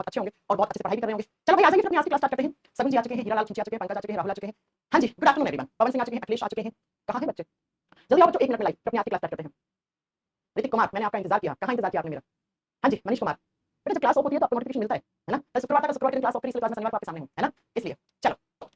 बहुत अच्छे होंगे और बहुत अच्छे से पढ़ाई भी कर रहे होंगे। चलो भाई आ जाइए, फिर अपनी आज की क्लास स्टार्ट करते हैं। सगुन जी आ चुके हैं, हीरालाल खींची आ चुके हैं, पंकज आ चुके हैं, राहुल आ चुके हैं। हाँ जी, good afternoon everyone. Pawan Singh आ चुके हैं, अखिलेश आ चुके हैं। कहाँ हैं बच्चे? जल्दी आओ बच्चों, 1 मिनट में लाइव अपनी आज की क्लास स्टार्ट करते हैं। ऋतिक कुमार, मैंने आपका इंतजार किया, कहाँ इंतजार किया आपने मेरा? हाँ जी, मनीष कुमार। बेटा जब क्लास ऑफ होती है तो आपको नोटिफिकेशन मिलता है ना? कल शुक्रवार का शुक्रवार के दिन क्लास ऑफ करी, इसलिए क्लास में शनिवार को आपके सामने हूँ, है ना? इसलिए चलो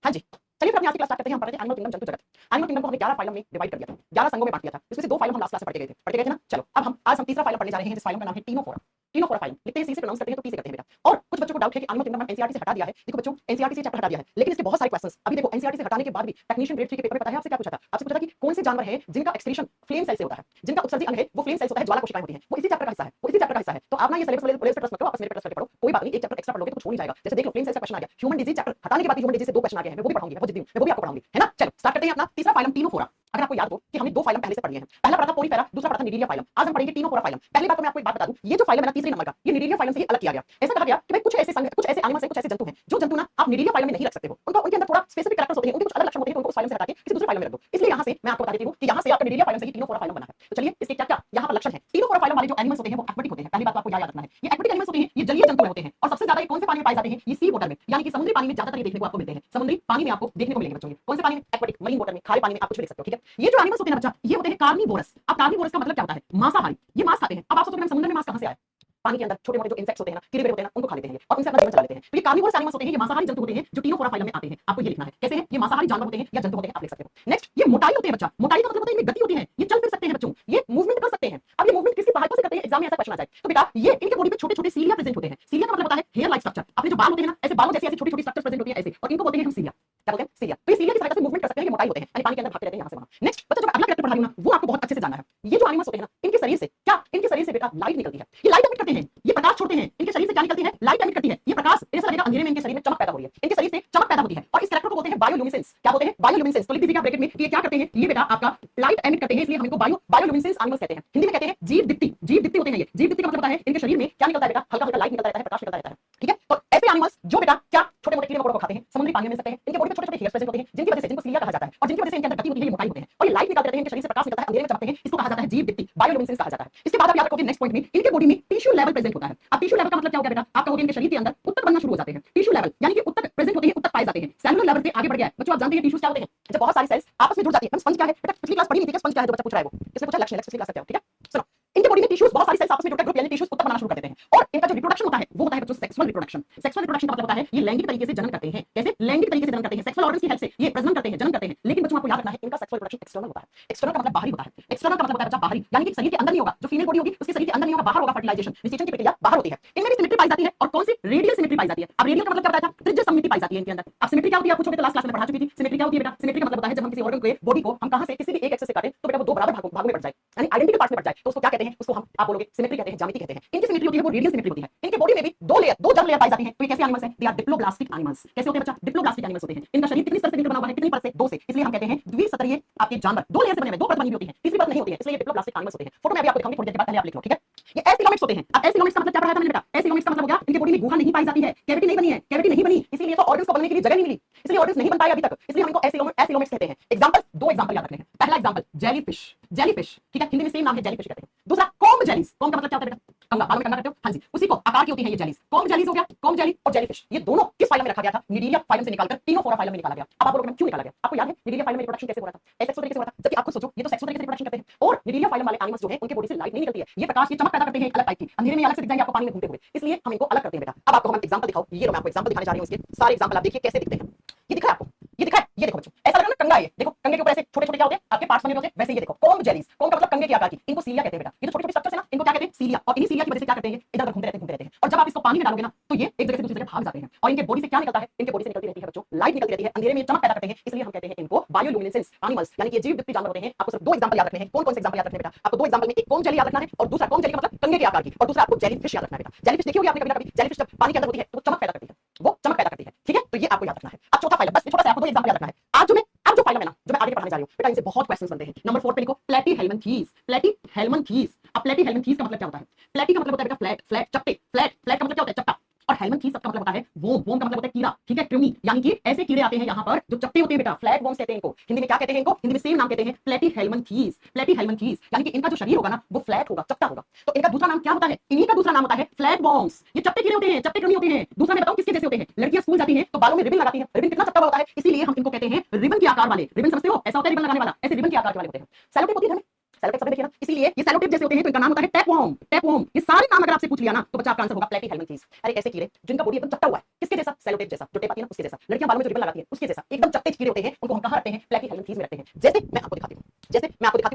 हाँ जी, चलिए फिर अपनी आज की क्लास स्टार्ट करते हैं। हम पढ़ रहे थे एनिमल किंगडम, जंतु जगत। एनिमल किंगडम को हमने 11 फाइलम में डिवाइड कर दिया था, 11 संघों में बांट दिया था। इसमें से 2 फाइलम हम लास्ट क्लास में पढ़ के गए थे ना। चलो अब हम आज तीसरा फाइलम पढ़ने जा रहे हैं, जिस फाइलम का नाम है टीनोफोरा। टीनोफोरा फाइलम लिखते हैं, सी से प्रोनाउंस करते हैं तो टी से करते हैं बेटा। और कुछ बच्चों को डाउट है कि एनिमल किंगडम एनसीईआरटी से हटा दिया है। देखो बच्चों, एनसीईआरटी से चैप्टर हटा दिया है, लेकिन इसके बहुत सारे क्वेश्चंस अभी देखो एनसीईआरटी से हटाने के बाद भी टेक्नीशियन ग्रेड 3 के पेपर में पता है आपसे क्या पूछा था? आपसे पूछा था कि कौन से जानवर है जिनका एक्सक्रीशन फ्लेम सेल से होता है, जिनका उत्सर्जी अंग है वो फ्लेम सेल होता है, ज्वाला कोशिकाएं होती हैं। वो इसी चैप्टर का हिस्सा है, वो इसी चैप्टर का हिस्सा है। तो आप ना ये सिलेबस वाले पे ट्रस्ट मत करो, आप मेरे पे ट्रस्ट करके पढ़ो, कोई बात नहीं। एक चैप्टर एक्स्ट्रा पढ़ोगे तो कुछ हो नहीं जाएगा। जैसे देख लो फ्लेम सेल का क्वेश्चन आ गया, ह्यूमन डिजीज चैप्टर हटाने के बाद ह्यूमन डिजीज से 2 क्वेश्चन आ गए हैं, मैं वो भी पढ़ाऊंगी, मैं बहुत जिद्दी हूं, मैं वो भी आपको पढ़ाऊंगी, है ना? चलो स्टार्ट करते हैं अपना तीसरा फाइलम टीनोफोरा। अगर आपको याद हो कि हमने 2 फाइलम पहले से पढ़ लिए हैं, पहला पढ़ा था पोरीफेरा, दूसरा पढ़ा था निडीरिया फाइलम। आज हम पढ़ेंगे टीनोफोरा फाइलम। पहली बात तो मैं आपको एक बात बता दूं, ये जो फाइलम है ना तीसरे नंबर का, ये निडीरिया फाइलम से ही अलग किया गया। ऐसा कहा गया कि भाई कुछ ऐसे संघ, कुछ ऐसे एनिमल्स हैं, कुछ ऐसे जंतु हैं, जो जंतु ना आप निडीरिया फाइलम में नहीं रख सकते हो, उनके अंदर थोड़ा स्पेसिफिक कैरेक्टर्स होते हैं, उनके कुछ अलग लक्षण होते हैं, तो उनको उस फाइलम से हटा के किसी दूसरे फाइलम में रख दो। इसलिए यहाँ से मैं आपको बता देती हूँ कि यहाँ से आपका निडीरिया फाइलम से ही टीनोफोरा फाइलम बना है। तो चलिए इसके क्या क्या यहाँ पर लक्षण है। टीनोफोरा फाइलम वाले जो एनिमल्स होते हैं वो एक्वेटिक होते हैं। पहली बात तो आपको याद रखना है, ये एक्वेटिक एनिमल्स होते हैं, ये जलीय जंतु होते हैं। और सबसे ज्यादा ये कौन से पानी में पाए जाते हैं? ये सी वाटर में, यानी कि समुद्री पानी में ज्यादातर ये देखने को आपको मिलते हैं। समुद्री पानी में आपको देखने को मिलेंगे बच्चों। कौन से पानी में? एक्वेटिक, मरीन वाटर में, खारे पानी में आप कुछ भी देख सकते हो, ठीक है? ये जो एनिमल्स होते हैं बच्चा, ये होते हैं कार्निवोरस। अब कार्निवोरस का मतलब क्या होता है? मांसाहारी, ये मांस खाते हैं। अब आप सोचोगे समुद्र में मांस कहां से आया? पानी के अंदर छोटे मोटे जो इंसेक्ट्स होते हैं ना, कीड़े होते हैं ना, उनको खा लेते हैं और उनसे अपना जीवन चला लेते हैं। तो ये कार्निवोरस एनिमल्स होते हैं, ये मांसाहारी जंतु होते हैं जो टीनोफोरा फाइलम में आते हैं। आपको ये लिखना है कैसे है, ये मांसाहारी जानवर होते हैं या जंतु होते हैं, आप लिख सकते हो। नेक्स्ट, ये मोटाई होते हैं बच्चा। मोटाई का मतलब होता है इनमें गति होती है, ये चल फिर सकते हैं बच्चों, ये मूवमेंट कर सकते हैं। अब ये मूवमेंट किसकी सहायता से करते हैं? एग्जाम में ऐसा क्वेश्चन आ जाए तो बेटा ये इनके बॉडी पे छोटे छोटे सीलिया प्रेजेंट होते हैं। सीलिया का मतलब होता है हेयर लाइक स्ट्रक्चर। अपने जो बाल होते हैं ना, ऐसे बालों जैसी ऐसी छोटी छोटी स्ट्रक्चर प्रेजेंट होती है ऐसे, और इनको बोलते हैं हम सीलिया। क्या बोलते हैं? सीलिया। तो ये सीलिया की सहायता से मूवमेंट कर सकते हैं, ये मोटाई होते हैं, यानी पानी के अंदर भागते रहते हैं यहाँ से वहां। नेक्स्ट बच्चा, जब अगला कैरेक्टर पढ़ा लूं ना, वो आपको बहुत अच्छे से जानना है। ये जो एनिमल्स होते हैं ना, इनके शरीर से क्या, इनके शरीर से बेटा लाइट निकलती है। ये लाइट एमिट करते हैं, ये प्रकाश छोड़ते हैं। इनके शरीर से क्या निकलती है? लाइट एमिट करती है। ये प्रकाश ऐसा लगेगा अंधेरे में इनके शरीर में चमक पैदा हो रही है, इनके शरीर से चमक पैदा होती है। और इस कैरेक्टर को बोलते हैं बायोल्यूमिनेसेंस। क्या बोलते हैं? बायोल्यूमिनेसेंस। तो लिख दीजिएगा ब्रैकेट में कि ये क्या करते हैं, ये बेटा आपका लाइट एमिट करते हैं, इसलिए हम इनको बायोल्यूमिनेसेंस एनिमल्स कहते हैं। हिंदी में कहते हैं जीव दीप्ति। जीव दीप्ति होते हैं ये। जीव दीप्ति का मतलब होता है इनके शरीर में क्या निकलता है बेटा? हल्का हल्का लाइट निकलता रहता है, प्रकाश निकलता रहता है, ठीक है? तो ऐसे एनिमल्स जो बेटा क्या छोटे मोटे कीड़े मकोड़ों को खाते हैं, समुद्री पानी में मिल सकते हैं, इनके बॉडी पे छोटे छोटे हेयर्स प्रेजेंट होते हैं, जिनकी वजह से जिनको सीलिया कहा जाता है, और जिनकी वजह से इनके अंदर गति होती है, ये मोटाई होते हैं, और ये लाइट निकालते रहते हैं, इनके शरीर से प्रकाश निकलता है, अंधेरे में चमकते हैं, इसको कहा जाता है जीव दीप्ति, बायोल्यूमिनेसेंस कहा जाता है। इसके बाद आप याद रखोगे नेक्स्ट पॉइंट में, इनके बॉडी में टिश्यू लेवल प्रेजेंट होता है। अब टिश्यू लेवल का मतलब क्या हो गया बेटा? आप कहोगे इनके शरीर के अंदर ऊतक बनना शुरू हो जाते हैं। टिश्यू लेवल यानी कि ऊतक प्रेजेंट होते हैं, ऊतक पाए जाते हैं, सेलुलर लेवल से आगे बढ़ गया है बच्चों। आप जानते हैं टिश्यूज क्या होते हैं? जब बहुत सारी सेल्स आपस में जुड़ जाती है। स्पंज क्या है बेटा? पिछली क्लास पढ़ी नहीं थी क्या स्पंज क्या है? जो बच्चा पूछ रहा है वो, इसने पूछा लक्ष्य पिछली क्लास से, ठीक है? सुनो, इनके बॉडी में टिश्यूज, बहुत सारी सेल्स आपस में जुड़कर ग्रुप यानी टिश्यूज ऊतक बनाना शुरू कर देते हैं, और इनका जो रिप्रोडक्शन होता है वो होता है बच्चों सेक्सुअल रिप्रोडक्शन। सेक्सुअल रिप्रोडक्शन का मतलब होता है ये लैंगिक तरीके से जन्म करते हैं। कैसे? लैंगिक तरीके से जन्म करते हैं, सेक्सुअल ऑर्गन्स की हेल्प से ये प्रजनन करते हैं, जन्म करते हैं। लेकिन बच्चों आपको याद रखना है इनका सेक्सुअल रिप्रोडक्शन एक्सटर्नल होता है। एक्सटर्नल का मतलब बाहरी होता है। एक्सटर्नल का मतलब होता है बच्चा बाहरी, यानी कि शरीर के अंदर नहीं होगा। जो फीमेल बॉडी होगी उसके शरीर के अंदर नहीं होगा, बाहर होगा। फर्टिलाइजेशन, निषेचन की प्रक्रिया बाहर होती है। इनमें भी सिमेट्री पाई जाती है, और कौन सी? रेडियल सिमेट्री पाई जाती है। अब रेडियल का मतलब क्या बताया था? त्रिज्य सममिति पाई जाती है इनके अंदर। अब सिमेट्री क्या होती है? आपको छोटे लास्ट क्लास में पढ़ा चुकी थी। सिमेट्री क्या होती है बेटा? सिमेट्री का मतलब होता है जब हम किसी ऑर्गन को, बॉडी को हम कहां से किसी भी एक एक्सेस से काटें तो बेटा वो 2 बराबर भागों में बट जाए, यानी आइडेंटिकल पार्ट्स में बट जाए, तो उसको क्या कहते हैं? उसको हम आप बोलोगे सिमेट्री कहते हैं, ज्यामिति कहते हैं। इनकी सिमेट्री होती है वो रेडियल सिमेट्री होती है। इनके बॉडी में भी 2 लेयर, 2 जर्म लेयर पाई जाती हैं। तो ये कैसे एनिमल्स हैं? They are diploblastic animals. कैसे होते हैं बच्चा? डिप्लोब्लास्टिक एनिमल्स होते हैं। इनका शरीर कितनी परत से बना हुआ है? कितनी परत से? 2 से, इसलिए हम कहते हैं द्विस्तरीय आपके जानवर। 2 लेयर से बने हुए, 2 परत बनी हुई होती है, तीसरी परत नहीं होती है, इसलिए ये डिप्लोब्लास्टिक एनिमल्स होते हैं। फोटो में अभी आपको दिखाऊंगी थोड़ी देर के बाद, पहले आप लिख लो, ठीक है? ये एसिलोमेट्स होते हैं। अब एसिलोमेट्स का मतलब क्या पढ़ाया था मैंने बेटा? एसिलोमेट्स का मतलब हो गया इनके बॉडी में गुहा नहीं पाई जाती है, कैविटी नहीं बनी है, कैविटी नहीं बनी, इसीलिए तो ऑर्गन्स को बनने के लिए जगह नहीं मिली, इसलिए ऑर्गन्स नहीं बन पाए अभी तक, इसलिए हम इनको एसिलोमेट्स कहते हैं। एग्जांपल, 2 एग्जांपल याद रखने हैं। पहला एग्जांपल जेलीफिश, जेलीफिश, ठीक है? हिंदी में सेम नाम है, जेलीफिश कहते हैं। दूसरा कॉम्ब जेलीज। कॉम्ब का मतलब क्या होता है बेटा? कंगा, बालों में कंगा करते हो, हां जी, उसी को आकार की होती है ये जेलीज। कॉम्ब जेलीज हो गया, कॉम्ब जेली और जेलीफिश, ये दोनों किस फाइलम में रखा गया था? निडीरिया फाइलम से निकालकर टीनोफोरा फाइलम में निकाला गया। अब आप बोलोगे क्यों निकाला गया? आपको याद है निडीरिया फाइलम में रिप्रोडक्शन कैसे हो रहा था? एसेक्सुअल तरीके से हो रहा था, जबकि आपको सोचो ये तो सेक्सुअल तरीके से रिप्रोडक्शन करते हैं, और निडीरिया फाइलम वाले एनिमल्स जो है उनके बॉडी से लाइट नहीं निकलती है, ये प्रकाश की चमक पैदा करते हैं अलग टाइप की, अंधेरे में अलग से दिख जाएंगे आपको पानी में घूमते हुए, इसलिए हम इनको अलग करते हैं बेटा। अब आपको हम एग्जांपल दिखाओ, ये लो मैं आपको एग्जांपल दिखाने जा रही हूं, इसके सारे एग्जांपल आप देखिए कैसे दिखते हैं। ये दिखा है आपको? ये दिखा है? ये देखो बच्चों, ऐसा लग रहा है ना कंगा है ये, देखो कंगे के ऊपर ऐसे छोटे छोटे क्या होते हैं आपके पार्ट्स बने होते हैं, वैसे ये देखो कॉम्ब जेलीज। कॉम्ब का मतलब कंगे के आकार की, इनको सीलिया कहते हैं बेटा। ये जो छोटे छोटे स्ट्रक्चर्स है ना, इनको क्या कहते हैं? सीलिया। और इन्हीं सीलिया की वजह से क्या करते हैं? इधर उधर घूमते रहते हैं। और जब आप इसको पानी में डालोगे ना तो ये एक जगह से दूसरी जगह भाग जाते हैं, और इनके बॉडी से क्या निकलता है? इनके बॉडी से निकलती रहती है बच्चों लाइट, निकलती रहती है, अंधेरे में चमक पैदा करते हैं, इसलिए हम कहते हैं इनको बायोल्यूमिनेसेंस एनिमल्स, यानी कि ये जीव दीप्ति जानवर होते हैं। आपको सिर्फ 2 एग्जांपल याद रखने हैं। कौन कौन से एग्जांपल याद रखने हैं बेटा? आपको 2 एग्जांपल में एक कॉम्ब जेली याद रखना है, और दूसरा कॉम्ब जेली का मतलब कंगे के आकार की, और दूसरा आपको जेलीफिश याद रखना है बेटा। जेलीफिश देखी होगी आपने कभी ना कभी? जेलीफिश जब पानी के अंदर होती है तो चमक पैदा करती है, वो चमक पैदा करती है, ठीक है? तो ये आपको याद रखना है। अब चौथा फाइलम, बस छोटा सा आपको 2 एग्जांपल याद रखना है। आज जो फाइलम है ना, जो मैं आगे पढ़ाने जा रही हूं बेटा, इनसे बहुत क्वेश्चंस बनते हैं। नंबर 4 पे लिखो प्लेटीहेल्मिन्थीज। प्लेटीहेल्मिन्थीज। अब प्लेटीहेल्मिन्थीज का मतलब क्या होता है? प्लेटी का मतलब होता है बेटा फ्लैट, फ्लैट चपटे, फ्लैट, फ्लैट का मतलब क्या होता है? चपटा। और हेल्मनथीस का मतलब होता है वोम का मतलब होता है कीड़ा, ठीक है, कृमि, यानी कि ऐसे कीड़े आते हैं यहाँ पर जो चपटे होते हैं बेटा, फ्लैट वॉर्म्स कहते हैं इनको। हिंदी में क्या कहते हैं इनको? हिंदी में सेम नाम कहते हैं, प्लेटीहेल्मिन्थीस। प्लेटीहेल्मिन्थीस यानी कि इनका जो शरीर होगा ना वो फ्लैट होगा, चपटा होगा। तो इनका दूसरा नाम क्या होता है? इन्हीं का दूसरा नाम होता है फ्लैट वॉर्म्स। ये चपटे कीड़े होते हैं, चपटे कृमि होते हैं। दूसरा मैं बताऊं किसके जैसे होते हैं? लड़कियां स्कूल जाती हैं तो बालों में रिबन लगाती हैं, रिबन कितना चपटा होता है, इसीलिए हम इनको कहते हैं रिबन के आकार वाले। रिबन समझते हो? ऐसा होता है रिबन लगाने वाला, ऐसे रिबन के आकार वाले होते हैं। सेलो टेप होती है, सेलो टेप सब देखिए ना, इसीलिए ये सेलो टेप जैसे होते हैं तो इनका नाम होता है टैपवॉर्म। टैपवॉर्म, ये सारे नाम अगर आपसे पूछ लिया ना तो बच्चा आपका आंसर होगा प्लेटीहेल्मिन्थीस। अरे ऐसे कीड़े जिनका बॉडी एकदम चपटा हुआ है, किसके जैसा? सेलो टेप जैसा, जो टेप आती है ना उसके जैसा। लड़कियां बालों में जो रिबन लगाती हैं उसके जैसा, एकदम चपटे कीड़े होते हैं, उनको हम कहां रखते हैं? प्लेटीहेल्मिन्थीस में रखते हैं। जैसे मैं आपको दिखाती हूं,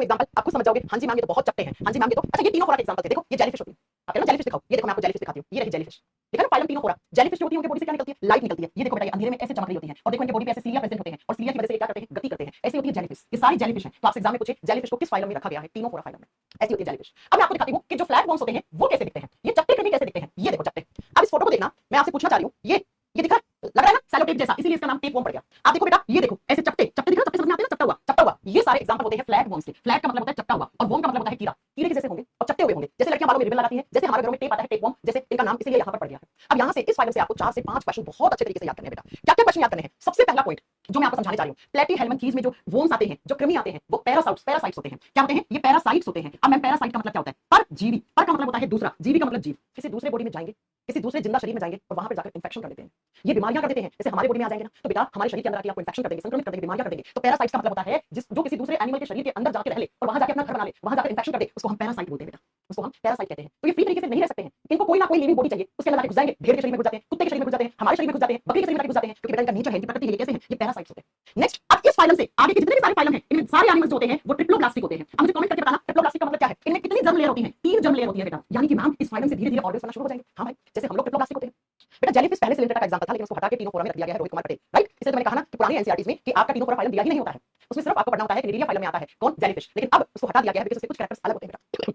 एग्जांपल, आपको समझ जाओगे। हां जी मैम ये तो बहुत चपटे हैं, हां जी मैम ये तो, अच्छा ये तीनों फोरा के एग्जांपल थे। देखो ये जेलीफिश होती है, आप कह लो जेलीफिश दिखाओ, ये देखो मैं आपको जेलीफिश दिखाती हूं, ये रही जेलीफिश, देखा ना फाइलम तीनों फोरा। जेलीफिश जो होती है उनके बॉडी से क्या निकलती है? लाइट निकलती है। ये देखो बेटा ये अंधेरे में ऐसे चमक रही होती है, और देखो इनके बॉडी पे ऐसे सीलिया प्रेजेंट होते हैं, और सीलिया की वजह से ये क्या करते हैं? गति करते हैं। ऐसे होती है जेलीफिश, ये सारी जेलीफिश है। तो आपसे एग्जाम में पूछे जेलीफिश को किस फाइलम में रखा गया है? तीनों फोरा फाइलम में ऐसी होती है जेलीफिश। अब मैं आपको दिखाती हूं कि जो फ्लैट वॉर्म्स होते हैं वो कैसे दिखते हैं, ये चपटे कृमि कैसे दिखते हैं। ये देखो चपटे, अब इस फोटो को देखना, मैं आपसे पूछना चाह रही हूं, ये दिखा लग रहा है ना सेलो टेप जैसा, इसीलिए इसका नाम टेप वॉर्म पड़ गया। आप देखो बेटा ये देखो ऐसे चपटे चपटे दिख रहा है, चपटे समझ में आते हैं ना, चपटा हुआ चपटा हुआ। ये सारे एग्जांपल होते हैं फ्लैट वॉर्म्स के। फ्लैट का मतलब होता है चपटा हुआ, और वॉर्म का मतलब होता है कीड़ा। कीड़े के जैसे होंगे और चपटे हुए होंगे, जैसे लड़कियां बालों में रिबन लगाती हैं, जैसे हमारे घरों में टेप आता है टेप वॉर्म, जैसे इनका नाम इसीलिए यहाँ पर पड़ गया है। अब यहाँ से इस फाइलम से आपको 4 से 5 क्वेश्चन बहुत अच्छे तरीके से याद करने हैं बेटा। क्या क्या क्वेश्चन याद करने हैं? सबसे पहला पॉइंट जो मैं आपको समझाने जा रही हूँ, प्लेटीहेल्मिन्थीस में जो वॉर्म्स आते हैं, जो कृमि आते हैं, वो पैरासाइट्स होते हैं। क्या होते हैं? ये पैरासाइट्स होते हैं। अब मैं पैरासाइट का मतलब क्या होता है? परजीवी। पर का मतलब होता है दूसरा, जीवी का मतलब जीव। किसी दूसरे बॉडी में जाएंगे, किसी दूसरे जिंदा शरीर में जाएंगे और वहां पर जाकर इंफेक्शन कर देते हैं। ये बीमारियां कर देते हैं। जैसे हमारे बॉडी में आ जाएंगे ना तो बेटा हमारे शरीर के अंदर आके आपको इंफेक्शन कर देंगे, संक्रमित कर देंगे, बीमारियां कर देंगे। तो पैरासाइट्स का मतलब होता है जो किसी दूसरे एनिमल के शरीर के अंदर जाकर रह ले और वहां जाकर अपना घर बना ले, वहां जाकर इंफेक्शन कर दे, उसको हम पैरासाइट बोलते हैं बेटा, उसको हम पैरासाइट कहते हैं। तो ये फ्री तरीके से नहीं रह सकते हैं, इनको कोई ना कोई लिविंग बॉडी चाहिए, उसके अंदर घुस जाएंगे। भेड़ के शरीर में घुस जाते हैं, कुत्ते के शरीर में घुस जाते हैं, हमारे शरीर में घुस जाते हैं, बकरी के शरीर में घुस जाते हैं, क्योंकि बेटा इनका नेचर है, इनकी प्रकृति है, ये कैसे हैं? ये पैरासाइट्स होते हैं। नेक्स्ट, अब इस फाइलम से आगे के जितने भी सारे फाइलम हैं, इनमें सारे एनिमल्स होते हैं वो ट्रिप्लोब्लास्टिक होते हैं। अब मुझे कमेंट करके बताना ट्रिप्लोब्लास्टिक का मतलब क्या है? इनमें कितनी जर्म लेयर होती है? 3 जर्म लेयर होती है बेटा, यानी कि मैम इस फाइलम से धीरे-धीरे ऑर्गन्स बनना शुरू हो जाएंगे। हां भाई, जैसे हम लोग ट्रिप्लोब्लास्टिक होते हैं बेटा। जेलीफिश पहले सिलेंडर का एग्जांपल था, लेकिन उसको हटा के तीनों फोरा में रख दिया गया है, रोहित कुमार पटेल, राइट? इसलिए तो मैंने कहा ना कि पुरानी एनसीईआरटीज में कि आपका तीनों फोरा फाइलम दिया ही नहीं होता है, उसमें सिर्फ आपको पढ़ना होता है कि निरीलिया फाइलम में आता है कौन? जेलीफिश। लेकिन अब उसको हटा दिया गया है बिकॉज़ उसके कुछ कैरेक्टर्स अलग होते हैं बेटा।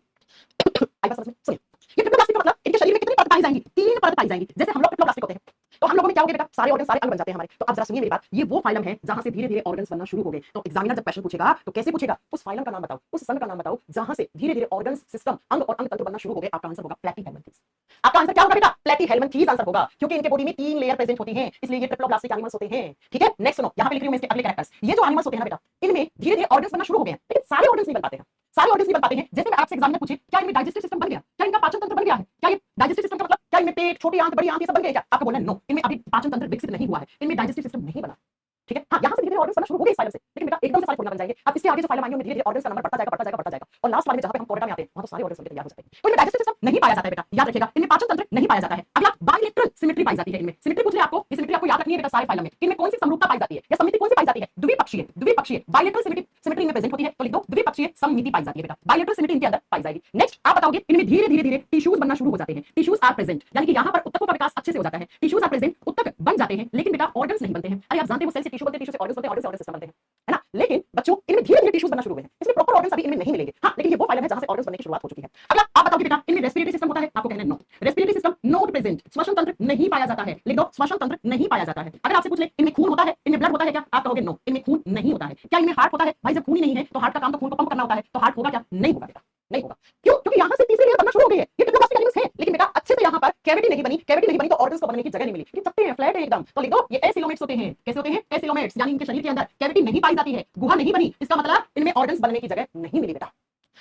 आई बात समझ में? सुनिए, ये ट्रिप्लोब्लास्टिक का मतलब इनके शरीर में कितनी परत पाई जाएंगी? 3 परत पाई जाएंगी। जैसे हम लोग ट्रिप्लोब्लास्टिक होते हैं तो हम लोगों में क्या हो गया बेटा? सारे ऑर्गन सारे अंग बन जाते हैं हमारे। तो अब जरा सुनिए मेरी बात, ये वो फाइलम है जहां से धीरे-धीरे ऑर्गन्स बनना शुरू हो गए। तो एग्जामिनर जब क्वेश्चन पूछेगा तो कैसे पूछेगा? उस फाइलम का नाम बताओ, उस संघ का नाम बताओ जहां से धीरे-धीरे ऑर्गन्स, सिस्टम, अंग और अंग तंत्र बनना शुरू हो गए। आपका आंसर होगा प्लेटीहेल्मिन्थीस। आपका आंसर क्या होगा बेटा? प्लेटीहेल्मिन्थीस आंसर होगा, क्योंकि इनके बॉडी में 3 लेयर प्रेजेंट होती हैं, इसलिए ये ट्रिप्लोब्लास्टिक एनिमल्स होते हैं। ठीक है, नेक्स्ट सुनो, यहां पे लिख रही हूं मैं इसके अगले कैरेक्टर्स। ये जो एनिमल्स होते हैं ना बेटा, इनमें धीरे-धीरे ऑर्गन्स बनना शुरू हो गए हैं, लेकिन सारे ऑर्गन्स नहीं बन पाते हैं। सारे ऑर्गन्स नहीं बन पाते हैं। जैसे मैं आपसे एग्जामिनर पूछे क्या इनमें डाइजेस्टिव सिस्टम बन गया? क्या इनका पाचन तंत्र बन गया है? क्या ये डाइजेस्टिव सिस्टम का मतलब क्या इनमें पेट, छोटी आंत, बड़ी आंत ये सब बन गए क्या? आपको बोलना है नो, इनमें अभी पाचन तंत्र विकसित नहीं हुआ है, इनमें डाइजेस्टिव सिस्टम नहीं बना। ठीक है, हाँ यहाँ से धीरे-धीरे ऑर्गन्स बनना शुरू हो गए इस फाइलम से, लेकिन बेटा एकदम से सारे बन जाएंगे। अब इसके आगे जो फाइलम आएंगे उनमें धीरे-धीरे ऑर्गन्स का नंबर बढ़ता जाएगा, बढ़ता जाएगा, बढ़ता जाएगा, और लास्ट वाले में जहां पे हम कोर्डा में आते हैं वहां तो सारे ऑर्गन्स बनके तैयार हो जाते हैं। तो इनमें डाइजेस्टिव सिस्टम नहीं पाया जाता है बेटा, याद रखिएगा। इनमें पाचन तंत्र नहीं पाया जाता है। अगला बाइलेटरल सिमेट्री पाई जाती है इनमें। सिमेट्री पूछ ले आपको, ये सिमेट्री आपको याद रखनी है बेटा सारे फाइलम में। इनमें कौन सी समरूपता पाई जाती है या समिति कौन सी पाई जाती है? द्विपक्षीय, द्विपक्षीय बाइलेटरल सिमेट्री में प्रेजेंट होती है, तो लिख दो द्विपक्षीय सममिति पाई जाती है बेटा। बाइलेटरल सिमेट्री इनके अंदर पाई जाएगी। नेक्स्ट आप बताओगे इनमें धीरे-धीरे टिश्यूज बनना शुरू हो जाते हैं। टिश्यूज आर प्रेजेंट, यानी कि यहां पर ऊतकों का विकास अच्छे से हो जाता है। टिश्यूज आर प्रेजेंट, ऊतक बन जाते हैं, लेकिन बेटा ऑर्गन्स नहीं बनते हैं। अरे आप जानते हो सेल से टिश्यू बनते हैं, टिश्यू से ऑर्गन्स बनते हैं, ऑर्गन से ऑर्गन सिस्टम बनते हैं, है ना? लेकिन बच्चों इनमें धीरे-धीरे टिश्यूज बनना शुरू हुए हैं, इसमें प्रॉपर ऑर्गन्स अभी इनमें नहीं मिलेंगे। हां, लेकिन ये वो फाइलम है जहां से ऑर्गन्स बनने की शुरुआत हो चुकी है। अगला आप बताओगे बेटा इनमें रेस्पिरेटरी सिस्टम होता है? आपको कहना है no, respiratory system not present. श्वसन तंत्र नहीं पाया जाता है, लिख दो श्वसन तंत्र नहीं पाया जाता है। अगर आपसे पूछ ले इनमें खून होता है, इनमें ब्लड होता है क्या? आप कहोगे नो, इनमें खून नहीं होता है। क्या इनमें हार्ट होता है? भाई जब खून ही नहीं है तो हार्ट का काम तो खून को पंप करना होता है, तो हार्ट होगा क्या? नहीं होगा बेटा, नहीं होगा। क्यों? क्योंकि यहां से तीसरी लेयर बनना शुरू हो गई है। ये ट्रिप्लोब्लास्टिक एनिमल्स है, लेकिन बेटा अच्छे से यहां पर कैविटी नहीं बनी, कैविटी नहीं बनी तो ऑर्गन्स को बनने की जगह नहीं मिली। ये चपटे हैं, फ्लैट है एकदम। तो लिख दो ये एसिलोमेट्स होते हैं। कैसे होते हैं? एसिलोमेट्स, यानी इनके शरीर के अंदर कैविटी नहीं पाई जाती है, गुहा नहीं बनी, इसका मतलब इनमें ऑर्गन्स बनने की जगह नहीं मिली बेटा।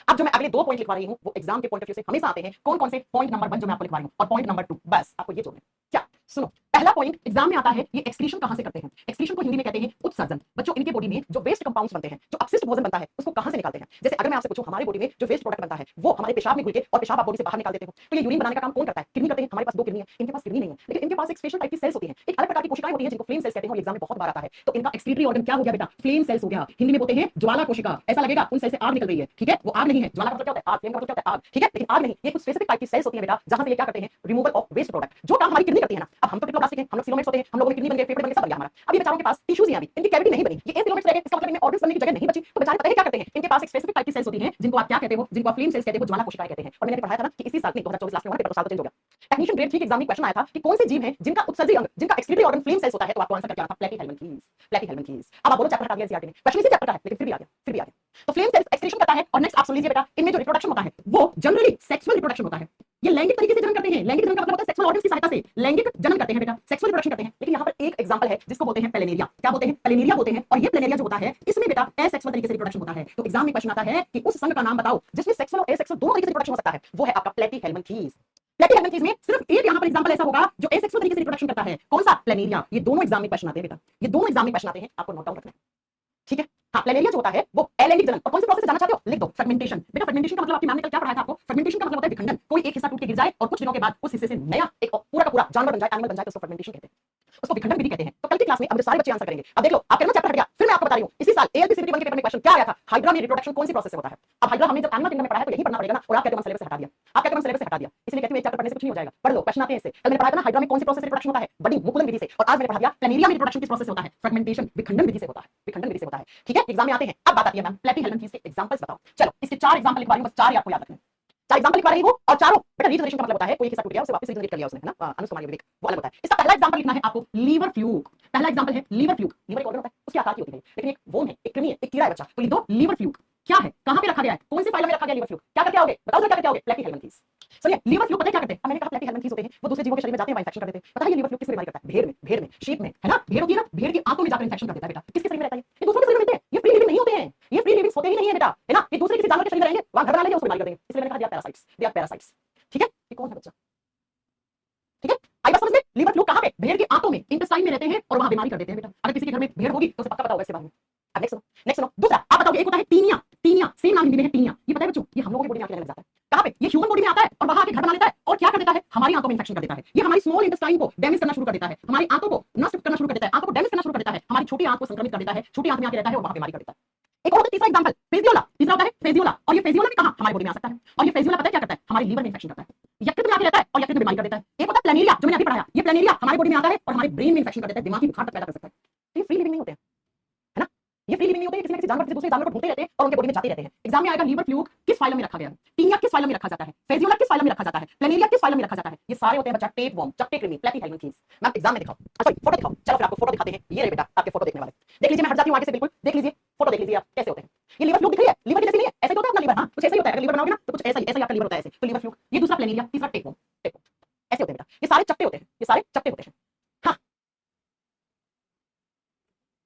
अब जो मैं अगले 2 पॉइंट लिखवा रही हूं वो एग्जाम के पॉइंट ऑफ व्यू से हमेशा आते हैं। कौन-कौन से? पॉइंट नंबर 1 जो मैं आपको लिखवा रही हूं और पॉइंट नंबर 2, बस आपको ये जोड़ना है। क्या? सुनो, पहला पॉइंट एग्जाम में आता है, ये एक्सक्रीशन कहां से करते हैं? एक्सक्रीशन को हिंदी में कहते हैं उत्सर्जन। बच्चों इनके बॉडी में जो वेस्ट कंपाउंड्स बनते हैं, जो अपशिष्ट भोजन बनता है, उसको कहां से निकालते हैं? जैसे अगर मैं आपसे पूछूं हमारी बॉडी में जो वेस्ट प्रोडक्ट बनता है वो हमारे पेशाब में घुल के और पेशाब आप बॉडी से बाहर निकाल देते हो, तो ये यूरिन बनाने का काम कौन करता है? किडनी करते हैं। हमारे पास 2 किडनी है, इनके पास किडनी नहीं है, लेकिन इनके पास एक स्पेशल टाइप की सेल्स होती हैं, एक अलग प्रकार की कोशिकाएं होती हैं जिनको फ्लेम सेल्स कहते हैं, और एग्जाम में बहुत बार आता है। तो इनका एक्सक्रीटरी ऑर्गन क्या हो गया बेटा? फ्लेम सेल्स हो गया। हिंदी में बोलते हैं ज्वाला कोशिका। ऐसा लगेगा उन सेल से आग निकल रही है, ठीक है? वो आग नहीं है। ज्वाला का मतलब क्या होता है? आग। फ्लेम का मतलब क्या होता है? आग, ठीक है? लेकिन आग नहीं, ये कुछ स्पेसिफिक टाइप की सेल्स होती हैं बेटा जहां से ये क्या करते हैं? रिमूवल ऑफ वेस्ट प्रोडक्ट, जो काम हमारी किडनी करती है ना। अब हम तो ट्रिप्लोब्लास्टिक हैं, हम लोग सिलोमेट्स होते हैं, हम लोगों में किडनी बन गए, फेफड़े बन गए, सब बन गया हमारा। अब ये बेचारों के पास टिश्यूज हैं, अभी इनकी कैविटी नहीं बनी, ये एसिलोमेट्स रह गए, इसका मतलब इनमें ऑर्गन्स बनने की जगह नहीं बची। तो बेचारे पता है क्या करते हैं? इनके पास एक स्पेसिफिक टाइप की सेल्स होती हैं जिनको आप क्या कहते हो? जिनको आप फ्लेम सेल्स कहते हो, ज्वाला कोशिकाएं कहते हैं। और मैंने पढ़ाया था ना कि इसी साल में 2024 लास्ट में पेपर, तो साल तो चेंज हो गया। टेक्नीशियन ग्रेड 3 के एग्जाम में क्वेश्चन आया था कि कौन से जीव हैं जिनका उत्सर्जी अंग, जिनका एक्सक्रीटरी ऑर्गन फ्लेम सेल्स होता है, तो आपको आंसर क्या था? प्लेटीहेल्मिन्थीस। प्लेटीहेल्मिन्थीस। अब आप बोलो चैप्टर हटा दिया एनसीईआरटी ने, क्वेश्चन इसी चैप्टर का है लेकिन फिर भी आ गया, फिर भी आ गया। तो फ्लेम सेल्स एक्सक्रीशन करता है। और नेक्स्ट आप सुन लीजिए बेटा, इनमें जो रिप्रोडक्शन होता है वो जनरली सेक्सुअल रिप्रोडक्शन होता है। ये लैंगिक तरीके से जन्म करते हैं। लैंगिक जन्म का मतलब होता है सेक्सुअल ऑर्गन्स की सहायता से लैंगिक जन्म करते हैं बेटा, सेक्सुअल रिप्रोडक्शन करते हैं। लेकिन यहाँ पर एक एग्जांपल है जिसको बोलते हैं प्लेनेरिया। क्या बोलते हैं? प्लेनेरिया बोलते हैं। और ये प्लेनेरिया जो होता है इसमें बेटा एसेक्सुअल तरीके से रिप्रोडक्शन होता है। तो एग्जाम में क्वेश्चन आता है कि उस संघ का नाम बताओ जिसमें सेक्सुअल और एसेक्सुअल दोनों तरीके से रिप्रोडक्शन हो सकता है। वो है आपका प्लेटीहेल्मिन्थीज। प्लेटीहेल्मिन्थीज में सिर्फ एक यहाँ पर एग्जांपल ऐसा होगा जो एसेक्सुअल तरीके से रिप्रोडक्शन करता है। कौन सा? प्लेनेरिया। ये दोनों एग्जाम में क्वेश्चन आते हैं बेटा, ये दोनों एग्जाम में क्वेश्चन आते हैं, आपको नोट डाउन रखना है, ठीक है। हाँ, प्लेनेरिया जो होता है वो अलैंगिक जनन। और कौन से प्रोसेस जानना चाहते हो? लिख दो, फ्रेगमेंटेशन। बेटा फ्रेगमेंटेशन का मतलब आपकी मैम ने कल क्या पढ़ाया था आपको? फ्रेगमेंटेशन का मतलब होता है विखंडन। कोई एक हिस्सा टूट के गिर जाए और कुछ दिनों के बाद उस हिस्से से नया एक पूरा का पूरा जानवर बन जाए, एनिमल बन जाए, तो उसको फ्रेगमेंटेशन कहते हैं, उसको विखंडन विधि कहते हैं। तो कल की क्लास में अब सारे बच्चे आंसर करेंगे। अब देख लो, आपका चैप्टर हट गया, फिर मैं आपको बता रही हूं इसी साल एएलपी 1 के पेपर में क्वेश्चन क्या आया था? हाइड्रा में रिप्रोडक्शन कौन सी प्रोसेस से होता है? अब हाइड्रा हमने जब एनिमल किंगडम में पढ़ा है तो यही पढ़ना पड़ेगा ना, और आप कहते हो सिलेबस से हटा दिया, आप कहते हो सिलेबस से हटा दिया, इसलिए कहते हैं एक चैप्टर पढ़ने से कुछ नहीं हो जाएगा, पढ़ लो, क्वेश्चन आते हैं इससे। कल मैंने पढ़ाया था ना हाइड्रा में कौन सी प्रोसेस से रिप्रोडक्शन होता है? बडिंग, मुकुलन विधि से। और आज मैंने पढ़ा दिया प्लेनेरिया में रिप्रोडक्शन किस प्रोसेस से होता है? फ्रेगमेंटेशन, विखंडन विधि से होता है, विखंडन विधि से होता है, ठीक है। एग्जाम में आते हैं, अब बात आती है मैम प्लेटीहेल्मिन्थीज के एग्जांपल्स बताओ। चलो इसके 4 एग्जांपल लिखवा रही हूं, बस 4 ही आपको याद रखने हैं। 4 एग्जांपल लिखवा रही हूं और चारों बेटा रीजनरेशन का मतलब होता है कोई एक हिस्सा टूट गया उसे वापस रीजनरेट कर लिया उसने, है ना, अनुसमानी विवेक, वो अलग होता है। इसका पहला एग्जांपल लिखना है आपको लीवर फ्लूक। पहला एग्जांपल है लीवर फ्लूक। लीवर एक ऑर्गन होता है, उसकी आकार की होती है, लेकिन एक वोम है, एक कृमि है, एक कीड़ा है बच्चा। तो लिख दो लीवर फ्लूक। क्या है? कहां पे रखा गया है? कौन से फाइलम में रखा गया लीवर फ्लूक? क्या करके आओगे? बताओ जरा क्या करके आओगे? प्लेटीहेल्मिन्थीज। सुनिए, लीवर फ्लूक पता है क्या करते हैं? मैंने कहा प्लेटीहेल्मिन्थीज होते हैं, वो दूसरे जीवों के शरीर में जाते हैं, इन्फेक्शन कर देते हैं। पता है ये लीवर फ्लूक किस बीमारी करता है? भेड़ में, शीप में, है ना, भेड़ होती है ना, भेड़ की आंतों में जाकर इन्फेक्शन कर देता है बेटा। किसके शरीर में रहता है? ये दूसरों के शरीर में रहते हैं, ये फ्री लिविंग नहीं होते हैं, ये फ्री लिविंग होते ही नहीं है बेटा, है ना। ये दूसरे किसी जानवर के शरीर में रहेंगे, वहां घर बना लेंगे, उसको बीमारी कर देंगे। इसलिए मैंने कहा दिया पैरासाइट्स, दिया पैरासाइट्स, ठीक है। ये कौन है बच्चा? ठीक है, आई बात समझ में? लीवर फ्लूक कहां पे? भेड़ की आंतों में, इंटेस्टाइन में रहते हैं और वहां बीमारी कर देते हैं बेटा। अगर किसी के घर में भेड़ होगी तो उसे पक्का पता होगा इसके बारे में। अब नेक्स्ट सुनो, दूसरा आप बताओगे, एक होता है टीनिया। टीनिया सेम नाम हिंदी में है टीनिया। ये पता है बच्चों, ये हम लोगों की बॉडी में आके रहने लग जाता है। कहां पे? ये ह्यूमन बॉडी में आता है और वहां आके घर बना लेता है और क्या कर देता है? हमारी आंतों में इंफेक्शन कर देता है। ये हमारी स्मॉल इंटेस्टाइन को डैमेज करना शुरू कर देता है, हमारी आंतों को नष्ट करना शुरू कर देता है, आंतों को डैमेज करना शुरू कर देता है, हमारी छोटी आंत को संक्रमित कर देता है, छोटी आंत में आके रहता है और वहां बीमारी कर देता है। एक और होता है तीसरा एग्जांपल, फेजियोला। तीसरा होता है फेजियोला, और ये फेजियोला भी कहां? हमारी बॉडी में आ सकता है। और ये फेजियोला पता है क्या करता है? हमारे लीवर में इंफेक्शन करता है, यकृत में आके रहता है और यकृत में बीमारी कर देता है। एक होता है प्लेनेरिया, जो मैंने अभी पढ़ाया, ये प्लेनेरिया हमारी बॉडी में आता है और हमारे ब्रेन में इंफेक्शन कर देता है, दिमागी बुखार तक पैदा कर सकता है। ये फ्री लिविंग नहीं होते हैं, है ना, ये फ्री लिविंग नहीं होते, किसी न किसी जानवर से दूसरे जानवर को ढूंढते रहते हैं और उनके बॉडी में जाते रहते हैं। एग्जाम में आएगा लीवर फ्लूक किस फाइलम में रखा गया है, टीनिया किस फाइलम में रखा जाता है, फेजियोला किस फाइलम में रखा जाता है, प्लेनेरिया किस फाइलम में रखा जाता है। ये सारे होते हैं बच्चा टेप वर्म, चपटे कृमि, प्लेटीहेल्मिन्थीज। मैम एग्जाम में दिखाओ, सॉरी फोटो दिखाओ। चलो फिर आपको फोटो दिखाते हैं, ये रहे बेटा आपके फोटो देखने वाले। देख लीजिए, मैं हट जाती हूं आगे से, बिल्कुल देख लीजिए, फोटो देख लीजिए आप कैसे होते हैं। ये लीवर फ्लूक दिख रही है, लीवर जैसे नहीं है, ऐसे होता है अपना लीवर, हाँ कुछ ऐसा ही होता है। अगर लीवर बनाओगे ना तो कुछ ऐसा ही आपका लीवर होता है ऐसे। तो लीवर फ्लूक, ये दूसरा प्लेनेरिया, तीसरा टेप वर्म, ऐसे होते हैं बेटा। ये सारे चपटे होते हैं, ये सारे चपटे होते हैं। हाँ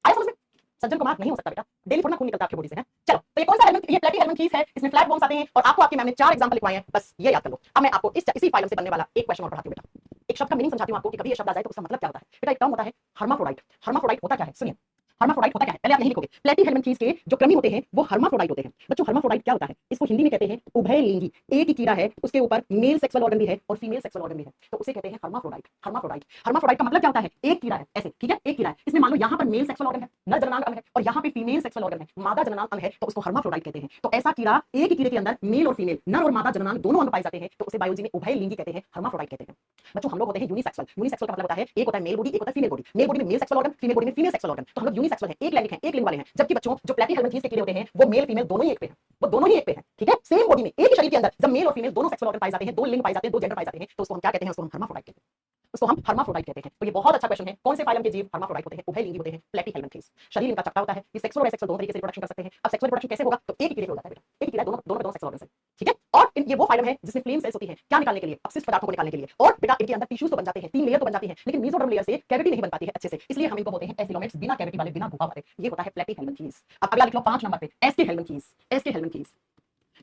आया समझ में? सज्जन कुमार नहीं हो सकता बेटा, डेली थोड़ा खून निकलता है आपकी बॉडी से, है। चलो तो ये कौन सा एलिमेंट? ये प्लेटीहेल्मिन्थीज है, इसमें फ्लैट वर्म्स आते हैं और आपको आपकी मैम ने 4 एग्जांपल लिखवाए हैं, बस ये याद कर लो। अब मैं आपको इसी फाइलम से बनने वाला एक क्वेश्चन और पढ़ाती हूं बेटा। एक शब्द का मीनिंग समझाती हूं आपको कि कभी ये शब्द आ जाए तो उसका मतलब क्या होता है बेटा। एक टर्म होता है हर्माफ्रोडाइट। हर्माफ्रोडाइट होता क्या है? सुनिए, हर्माफ्रोडाइट होता क्या है, पहले आप यही लिखोगे। प्लेटीहेल्मिन्थीज के जो कृमि होते हैं वो हर्माफ्रोडाइट होते हैं बच्चों। हर्माफ्रोडाइट क्या होता है? इसको हिंदी में कहते हैं उभयलिंगी। एक ही कीड़ा है, उसके ऊपर मेल सेक्सुअल ऑर्गन भी है और फीमेल सेक्सुअल ऑर्गन भी है, तो उसे कहते हैं हर्माफ्रोडाइट। हर्माफ्रोडाइट, हर्माफ्रोडाइट का मतलब क्या होता है? एक कीड़ा है ऐसे, ठीक है, एक कीड़ा है, इसमें मान लो यहाँ पर मेल सेक्सुअल ऑर्गन है, नर जननांग अंग है, और यहाँ पे फीमेल सेक्सुअल ऑर्गन है, मादा जननांग अंग है, तो उसको हर्माफ्रोडाइट कहते हैं। तो ऐसा कीड़ा, एक ही कीड़े के अंदर मेल और फीमेल, नर और मादा जननांग दोनों अंग पाए जाते हैं, तो उसे बायोलॉजी में उभयलिंगी कहते हैं, हर्माफ्रोडाइट कहते हैं बच्चों। हम लोग होते हैं यूनिसेक्सुअल। यूनिसेक्सुअल का मतलब होता है एक होता है मेल बॉडी, एक होता है फीमेल बॉडी। मेल बॉडी में male sexual organ, female body में फीमेल सेक्सुअल ऑर्गन, तो हम लोग यूनिसेक्सुअल हैं, एक लैंगिक हैं, एक लिंग वाले हैं। जबकि बच्चों जो प्लेटीहेल्मिन्थीज के कीड़े होते हैं वो मेल फीमेल दोनों ही एक पे हैं, वो दोनों ही एक पे हैं, ठीक है। सेम बॉडी में, एक ही शरीर के अंदर जब मेल और फीमेल दोनों सेक्सुअल ऑर्गन पाए जाते हैं, दो लिंग पाए जाते हैं, दो जेंडर पाए जाते हैं, तो उसको हम क्या कहते हैं? उसको हम हर्माफ्रोडाइट कहते हैं, उसको हम हर्माफ्रोडाइट कहते हैं। तो ये बहुत अच्छा क्वेश्चन है, कौन से फाइलम के जीव हर्माफ्रोडाइट होते हैं, उभयलिंगी होते हैं, प्लेटीहेल्मिन्थीज। शरीर इनका चपटा होता है, ये सेक्सुअल और एसेक्सुअल दोनों तरीके से रिप्रोडक्शन कर सकते हैं। अब सेक्सुअल रिप्रोडक्शन कैसे होगा? तो एक ही कीड़े पे होता है बेटा, एक ही कीड़ा, दोनों सेक्सुअल ऑर्गन से, ठीक है। और ये वो फाइलम है जिसमें फ्लेम सेल्स होती है, क्या निकालने के लिए? अपशिष्ट पदार्थों को निकालने के लिए। और बेटा इनके अंदर टिश्यूज तो बन जाते हैं, 3 लेयर तो बन जाती है, लेकिन मेसोडर्म लेयर से कैविटी नहीं बन पाती है अच्छे से, इसलिए हम इनको बोलते हैं एसिलोमेट्स, बिना कैविटी वाले, बिना गुहा वाले। ये होता है प्लेटीहेल्मिन्थीज। अब अगला लिख लो 5 नंबर पे, एस्केहेल्मिन्थीज। एस्केहेल्मिन्थीज,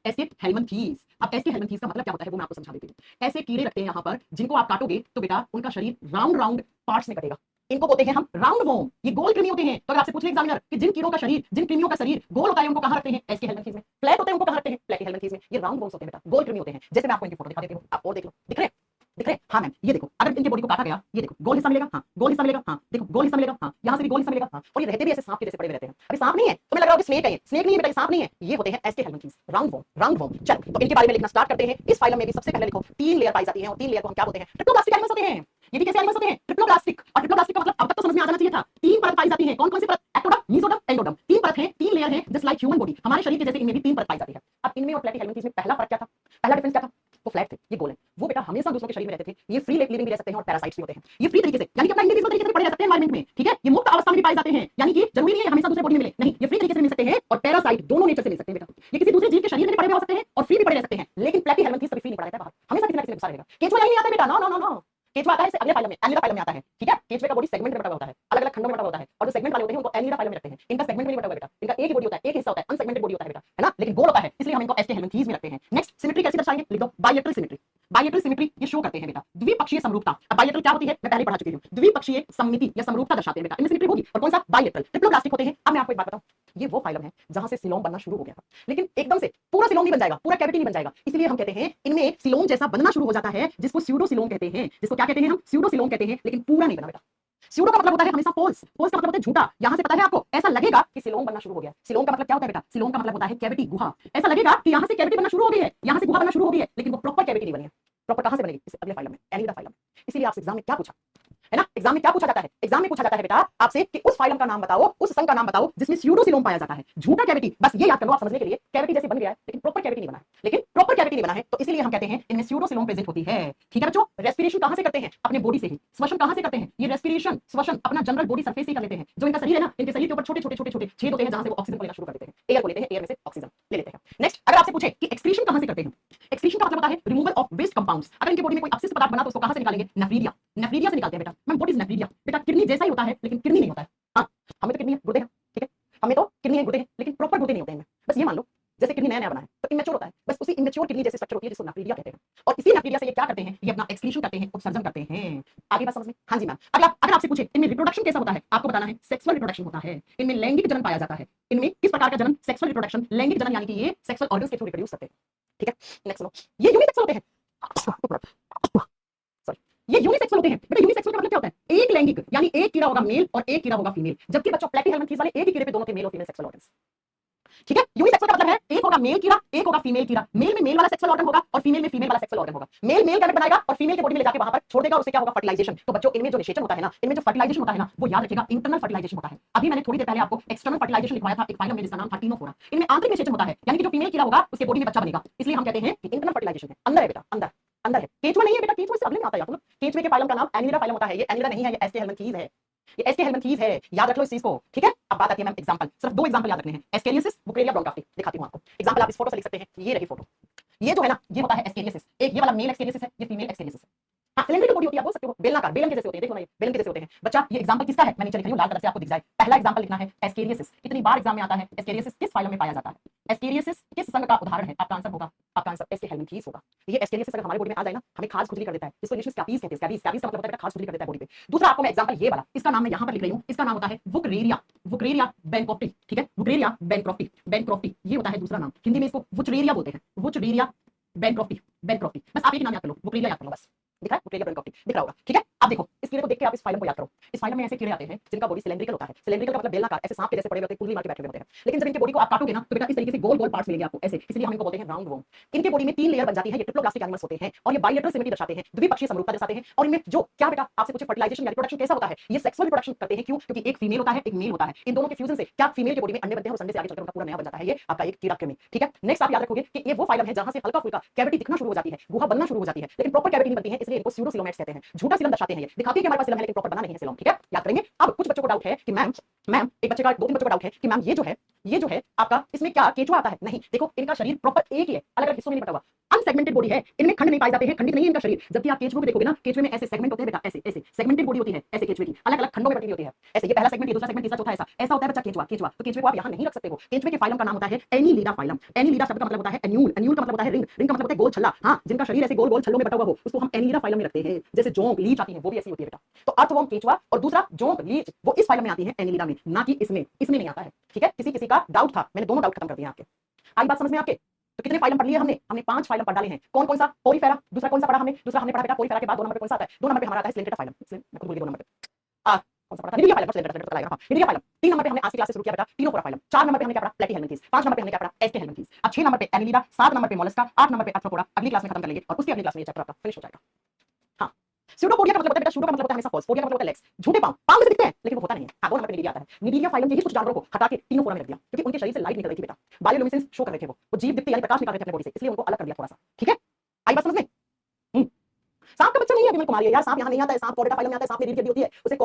एस्केहेल्मिन्थीज। अब एस्केहेल्मिन्थीज का मतलब क्या होता है वो मैं आपको समझा देती हूँ। ऐसे कीड़े रखते हैं यहाँ पर जिनको आप काटोगे तो बेटा उनका शरीर राउंड राउंड पार्ट्स में कटेगा, इनको बोलते हैं हम राउंड वर्म। ये गोल कृमि होते हैं। तो अगर आपसे पूछे एग्जामिनर कि जिन कीड़ों का शरीर, जिन कृमियों का शरीर गोल होता है उनको कहां रखते हैं? एस्केहेल्मिन्थीज में। फ्लैट होते हैं उनको कहां रखते हैं? प्लेटीहेल्मिन्थीज में। ये राउंड वर्म्स होते हैं बेटा, गोल कृमि होते हैं। जैसे मैं आपको इनकी फोटो दिखा देती हूँ, आप और देख लो, दिख रहे हैं? दिख रहे हैं? हाँ मैम, ये देखो, अगर इनके बॉडी को काटा गया, ये देखो गोल हिस्सा मिलेगा, हाँ गोल हिस्सा मिलेगा, हाँ देखो गोल हिस्सा मिलेगा, हाँ यहाँ से भी गोल हिस्सा मिलेगा, हाँ। और ये रहते भी ऐसे सांप के जैसे पड़े हुए रहते हैं। अभी सांप नहीं है तो मैं लग रहा है स्नेक है, ये स्नेक नहीं है बेटा, ये सांप नहीं है, ये होते हैं एस्केहेल्मिन्थीज, राउंड वर्म, राउंड वर्म। चलो तो इनके बारे में लिखना स्टार्ट करते हैं। इस फाइलम में भी सबसे पहले लिखो 3 लेयर पाई जाती है और 3 लेयर को हम क्या बोलते हैं? ट्रिप्लोब्लास्टिक एनिमल्स होते हैं। ये भी कैसे एनिमल्स होते हैं? ट्रिप्लोब्लास्टिक। और ट्रिप्लोब्लास्टिक का मतलब अब तक तो समझ में आ जाना चाहिए था। 3 परत पाई जाती है। कौन कौन सी परत? Ectoderm, mesoderm, endoderm. 3 परत है, 3 लेयर है, जस्ट लाइक ह्यूमन बॉडी। हमारे शरीर के जैसे इनमें भी 3 परत पाई जाती है। अब इनमें और प्लेटीहेल्मिन्थीज में पहला फर्क क्या था? पहला डिफरेंस क्या था? वो फ्लैट थे, ये गोल है। वो बेटा हमेशा दूसरों के शरीर में रहते थे। ये फ्री लिविंग भी रह सकते हैं और पैरासाइट्स भी होते हैं। ये फ्री तरीके से, यानी कि अपना इंडिविजुअल तरीके से पड़े रह सकते हैं एनवायरनमेंट में, ठीक है। ये मुक्त अवस्था में भी पाए जाते हैं, यानी कि जरूरी नहीं है हमेशा दूसरे बॉडी में मिले, नहीं, ये फ्री तरीके से मिल सकते हैं और पैरासाइट दोनों नेचर से मिल सकते हैं बेटा। ये किसी दूसरे जीव के शरीर में भी पड़े हुए हो सकते हैं और फ्री भी पड़े रह सकते हैं, लेकिन प्लेटीहेल्मिन्थीज कभी फ्री नहीं पड़ा रहता है बाहर, हमेशा किसी इसलिए गुस्सा रहेगा। केचुआ यही नहीं आता है बेटा, नो नो नो नो, केचुआ आता है अगले फाइलम में, एनिलिडा फाइलम में आता है, ठीक है। केचुए का बॉडी सेगमेंट में बटा हुआ होता है, अलग अलग खंडों में बटा हुआ होता है, और जो सेगमेंट वाले होते हैं उनको एनिलिडा फाइलम में रखते हैं। इनका सेगमेंट में नहीं बटा हुआ बेटा, इनका एक ही बॉडी होता है, एक हिस्सा होता है, अनसेगमेंटेड बॉडी होता है बेटा, है ना, लेकिन गोल होता है, इसलिए हम इनको एस्टे हेलमिंथीज में रखते हैं। नेक्स्ट सिमेट्री कैसे दर्शाएंगे, लिख दो बायलेटरल सिमेट्री। बायलेटरल सिमेट्री ये शो करते हैं बेटा द्विपक्षीय समरूपता। अब बायलेटरल क्या होती है, मैं पहले पढ़ा चुकी हूं, द्विपक्षीय सममिति या समरूपता दर्शाते हैं बेटा, इनमें सिमेट्री होगी। और कौन सा, बायलेटरल। ट्रिप्लोब्लास्टिक होते हैं। अब मैं आपको एक बात बताऊं, ये वो फाइलम है जहां से सिलोम बनना शुरू हो गया था, लेकिन एकदम से पूरा सिलोम नहीं बन जाएगा, पूरा कैविटी नहीं बन जाएगा, इसलिए हम कहते हैं इनमें सिलोम जैसा बनना शुरू हो जाता है, जिसको स्यूडोसिलोम कहते हैं। जिसको क्या कहते हैं हम, स्यूडोसिलोम कहते हैं, लेकिन पूरा नहीं बना बेटा। स्यूडो का मतलब होता है हमेशा फॉल्स, फॉल्स का मतलब होता है झूठा। यहां से पता है आपको, ऐसा लगेगा कि सिलोम बनना शुरू हो गया। सिलोम का मतलब क्या होता है बेटा, सिलोम का मतलब होता है कैविटी, गुहा। ऐसा लगेगा कि यहां से कैविटी बनना शुरू हो गई है, यहां से गुहा बनना शुरू हो गई है, लेकिन वो प्रॉपर कैविटी नहीं बनी है। प्रॉपर कहां से बनेगी, इस अगले फाइलम में, एनिलिडा फाइलम। इसीलिए आपसे एग्जाम में क्या पूछा है ना, एग्जाम में क्या पूछा जाता है, एग्जाम में पूछा जाता है बेटा आपसे कि उस फाइलम का नाम बताओ, उस संघ का नाम बताओ जिसमें स्यूडोसिलोम पाया जाता है, झूठा कैविटी। बस ये याद कर लो आप समझने के लिए, कैविटी जैसे बन गया है लेकिन प्रॉपर कैविटी नहीं बना है, लेकिन प्रॉपर कैविटी नहीं बना है, तो इसलिए हम कहते हैं इनमें स्यूडोसिलोम प्रेजेंट होती है। ठीक है बच्चों, रेस्पिरेशन कहां से करते हैं, अपने बॉडी से ही। श्वसन कहां से करते हैं, ये रेस्पिरेशन श्वसन अपना जनरल बॉडी सरफेस से कर लेते हैं। जो इनका शरीर है ना, इनके शरीर के ऊपर छोटे छोटे छोटे छोटे छेद होते हैं जहां से वो ऑक्सीजन को लेना शुरू कर देते हैं, एयर को लेते हैं, एयर में से ऑक्सीजन ले लेते हैं। नेक्स्ट अगर आपसे पूछे कि एक्सक्रीशन कहां से करते हैं, एक्सक्रीशन का मतलब होता है रिमूवल ऑफ वेस्ट कंपाउंड्स। अगर इनके बॉडी में कोई अपशिष्ट पदार्थ बना तो उसको कहां से निकालेंगे, नेफ्रीडिया, नेफ्रीडिया से निकालते हैं बेटा। मैम व्हाट इज नेफ्रीडिया, बेटा किडनी जैसा ही होता है लेकिन किडनी नहीं होता है। हाँ, हमें तो किडनी है, गुर्दे हैं, ठीक है, हमें तो किडनी है, गुर्दे हैं, लेकिन प्रॉपर गुर्दे नहीं होते हैं। बस ये मान लो जैसे किडनी नया नया बना है तो इमेच्योर होता है, बस उसी इमेच्योर किडनी जैसे स्ट्रक्चर होती है जिसको नेफ्रीडिया कहते हैं। और इसी नेफ्रीडिया से ये क्या करते हैं, ये अपना एक्सक्रीशन करते हैं, उत्सर्जन करते हैं। आगे बात समझ में, हाँ जी मैम। अगर आपसे पूछे इनमें रिप्रोडक्शन कैसा होता है, आपको बताना है सेक्सुअल रिप्रोडक्शन होता है। इनमें लैंगिक जनन पाया जाता है। इनमें किस प्रकार का जनन, सेक्सुअल रिप्रोडक्शन, लैंगिक जनन, यानी कि ये सेक्सुअल ऑर्गन्स के थ्रू रिप्रोड्यूस करते हैं। ठीक है, नेक्स्ट सुनो, ये यूनिसेक्सुअल होते हैं। ये यूनिसेक्सुअल होते हैं बेटा। यूनिसेक्सुअल का मतलब क्या होता है, एक लैंगिक, यानी एक कीड़ा होगा मेल और एक कीड़ा होगा फीमेल, जबकि बच्चों प्लेटीहेलमिन्थीज वाले एक ही कीड़े पे दोनों के मेल और फीमेल सेक्सुअल ऑर्गन्स। ठीक है, यूनिसेक्सुअल का मतलब है एक होगा मेल कीड़ा, एक होगा फीमेल कीड़ा। मेल में मेल वाला सेक्सुअल ऑर्गन होगा और फीमेल में फीमेल वाला सेक्सुअल ऑर्गन होगा। मेल मेल गैमेट बनाएगा और फीमेल के बॉडी में ले जाके वहां पर छोड़ देगा और उससे क्या होगा, फर्टिलाइजेशन। तो बच्चों इनमें जो निषेचन होता है ना, इनमें जो फर्टिलाइजेशन होता है ना, वो याद रखिएगा इंटरनल फर्टिलाइजेशन होता है। अभी मैंने थोड़ी देर पहले आपको एक्सटर्नल फर्टिलाइजेशन लिखवाया था एक फाइलम में जिसका नाम था टीनोफोरा। इनमें आंतरिक निषेचन होता है, यानी कि जो फीमेल कीड़ा होगा उसके बॉडी में बच्चा बनेगा, इसलिए हम कहते हैं कि इंटरनल फर्टिलाइजेशन है। अंदर है बेटा, अंदर अंदर है। केचुआ नहीं है बेटा, केचुआ से अगले में आता है। केचुए के फाइलम का नाम एनिलिडा फाइलम होता है। ये एनिलिडा नहीं है, ये एस्टे हेलमिन्थीज है, ये एस्टे हेलमिन्थीज है, याद रख लो इस चीज को। ठीक है, अब बात आती है मैम एग्जांपल, सिर्फ दो एग्जांपल याद रखने हैं, एस्केरियोसिस, बुकरेलिया ब्रोंकास्टी। दिखाती हूं आपको एग्जांपल, आप इस फोटो से लिख सकते हैं, ये रही फोटो। ये जो है ना, ये होता है एस्केरियोसिस। एक ये वाला मेल एक्सकेरियोसिस है, ये फीमेल एक्सकेरियोसिस है। हाँ, सिलेंड्रिकल बॉडी होती है, आप बोल सकते हो बेलनाकार, बेलन के जैसे होते हैं। देखो ना, ये बेलन के जैसे होते हैं। बच्चा ये एग्जांपल किसका है, मैं नीचे लिख रही हूं लाल कलर से, आपको दिख जाए। पहला एग्जांपल लिखना है एस्केरियोसिस। कितनी बार एग्जाम में आता है, एस्केरियोसिस किस फाइलम में पाया जाता है, एस्केरियोसिस किस संघ का उदाहरण है, आपका आंसर होगा, आपका आंसर एस्टे हेलमिन्थीज होगा। ये एस्केरियोसिस अगर हमारे बॉडी में आ जाए ना, हमें खाज खुजली कर देता है, इसको इंग्लिश में स्कैबीज कहते हैं। स्कैबीज, स्कैबीज का मतलब होता है खाज खुजली कर देता है बॉडी पे। दूसरा आपको मैं एग्जांपल ये वाला, इसका नाम मैं यहां पर लिख रही हूं, इसका नाम होता है वुकरेरिया, वुकरेरिया बैंक्रॉफ्टी। ठीक है, वुकरेरिया बैंक्रॉफ्टी, बैंक्रॉफ्टी ये होता है दूसरा नाम। हिंदी में इसको वुचरेरिया बोलते हैं, वुचरेरिया बैंक्रॉफ्टी, बैंक्रॉफ्टी। बस आप एक ही नाम याद कर लो, वुकरेरिया याद कर लो बस। दिख रहा है, वुकरेरिया बैंक्रॉफ्टी दिख रहा होगा। ठीक है, अब देखो इस कीड़े को देख के आप इस फाइलम को याद करो। इस फाइलम में ऐसे कीड़े आते हैं जिनका बॉडी सिलेंड्रिकल होता है। सिलेंड्रिकल का मतलब बेलनाकार, ऐसे सांप के जैसे पड़े हुए होते हैं, कुंडली मार के बैठे हुए होते हैं। लेकिन जब इनके बॉडी को आप काटोगे ना तो बेटा इस तरीके से गोल गोल पार्ट्स मिलेंगे आपको ऐसे, इसलिए हम इनको बोलते हैं राउंड वॉर्म। इनके बॉडी में 3 लेयर बन जाती है, ये ट्रिप्लोब्लास्टिक एनिमल्स होते हैं और ये बायलेटरल सिमेट्री दर्शाते हैं, द्विपक्षीय समरूपता दर्शाते हैं। और इनमें जो क्या बेटा आपसे पूछे फर्टिलाइजेशन या रिप्रोडक्शन कैसा होता है, ये सेक्सुअल रिप्रोडक्शन करते हैं। क्यों, क्योंकि एक फीमेल होता है, एक मेल होता है। इन दोनों के फ्यूजन से क्या फीमेल के बॉडी में अंडे बनते हैं और अंडे से आगे चलकर उनका पूरा नया बन जाता है, ये आपका एक कीड़ा कृमि। ठीक है, नेक्स्ट आप याद रखोगे कि ये वो फाइलम है जहां से हल्का फुल्का कैविटी दिखना शुरू हो जाती है, गुहा बनना शुरू हो जाती है, लेकिन प्रॉपर कैविटी नहीं बनती है, इसलिए इनको स्यूडोसिलोमेट्स कहते हैं। झूठा सिलम दर्शाते हैं, ये दिखाती है कि हमारे पास सिलम है लेकिन प्रॉपर बना नहीं है सिलम। ठीक है, याद करेंगे। अब कुछ बच्चों को डाउट है कि मैम एक बच्चे का, 2-3 बच्चों का डाउट है कि मैम ये जो है आपका, इसमें क्या केचुआ आता है? नहीं, देखो इनका शरीर प्रॉपर एक ही है, अलग अलग हिस्सों में नहीं बटा हुआ, अनसेगमेंटेड बॉडी है। इनमें खंड नहीं पाए जाते हैं, खंडित नहीं है इनका शरीर। जबकि आप केचुए को देखोगे ना, केचुए में ऐसे सेगमेंट होते हैं बेटा, ऐसे ऐसे सेगमेंटेड बॉडी होती है, ऐसे केचुए की अलग अलग खंडों में बटी हुई होती है। ऐसे ये पहला सेगमेंट, ये दूसरा सेगमेंट, तीसरा चौथा, ऐसा होता है बच्चा केचुआ। केचुआ तो केचुए को आप यहां नहीं रख सकते हो। केचुए के फाइलम का नाम होता है एनिलिडा फाइलम। एनिलिडा शब्द का मतलब होता है एन्यूल, एन्यूल का मतलब होता है रिंग, रिंग का मतलब होता है गोल छल्ला। हाँ, जिनका शरीर ऐसे गोल गोल छल्लों में बटा हुआ हो उसको हम एनिलिडा फाइलम में रखते हैं। जैसे जोंक, लीच आती है वो भी ऐसी होती है बेटा। तो अर्थवर्म केचुआ और दूसरा जोंक, लीच वो इस फाइलम में आती है, एनिलिडा में, ना कि इसमें नहीं आता है। ठीक है, किसी का डाउट था, मैंने दोनों डाउट खत्म कर दिए आपके। आई बात समझ में आपके? तो कितने फाइलम पढ़ लिए हमने 5 फाइलम पढ़ डाले हैं। कौन कौन सा, पोरीफेरा, दूसरा कौन सा पढ़ा हमने, दूसरा हमने पढ़ा बेटा पोरीफेरा के बाद 2 नंबर पे कौन सा आता है, 2 नंबर पे हमारा आता है स्लेंटेटा फाइलम। इसलिए मैं खुद भूल गई 2 नंबर पे कौन सा पढ़ा था, निडिया फाइलम, स्लेंटेटा तो आएगा। निडिया फाइलम 3 नंबर पे हमने आज की क्लास से शुरू किया बेटा टीनोफोरा फाइलम। 4 नंबर पे हमने क्या पढ़ा, प्लेटीहेलमिन्थीज। 5 नंबर पे हमने क्या पढ़ा, एस्टे हेलमिन्थीज। अब 6 नंबर पे एनिलिडा, 7 नंबर पे मोलस्का, 8 नंबर पे अर्थ्रोपोडा। अगली क्लास में खत्म कर लेंगे और उसकी अगली क्लास में ये चैप्टर आपका फिनिश हो जाएगा। हाँ, स्यूडोपोडिया का मतलब होता है बेटा, स्यूडो का मतलब होता है हमेशा फॉल्स, पोडिया का मतलब होता है लेग्स, झूठे पांव, पांव में से दिखते हैं लेकिन वो होता नहीं है। हाँ, 2 नंबर पे निडिया आता है। निडिया फाइलम के ही कुछ जानवरों को हटा के टीनोफोरा में रख दिया क्योंकि उनके शरीर से लाइट निकल रही थी बेटा, बायोल्यूमिनेसेंस शो कर रहे थे, वो जीव दीप्ति यानी प्रकाश निकाल रहे थे अपने बॉडी से, इसलिए उनको अलग कर दिया थोड़ा सा। ठीक है, आई बात समझ में? सांप का बच्चा नहीं है अभी मैं कुमारी है यार, सांप यहाँ नहीं आता है, सांप कोर्डेटा फाइलम में आता है, सांप में रीढ़ की हड्डी होती है, उसे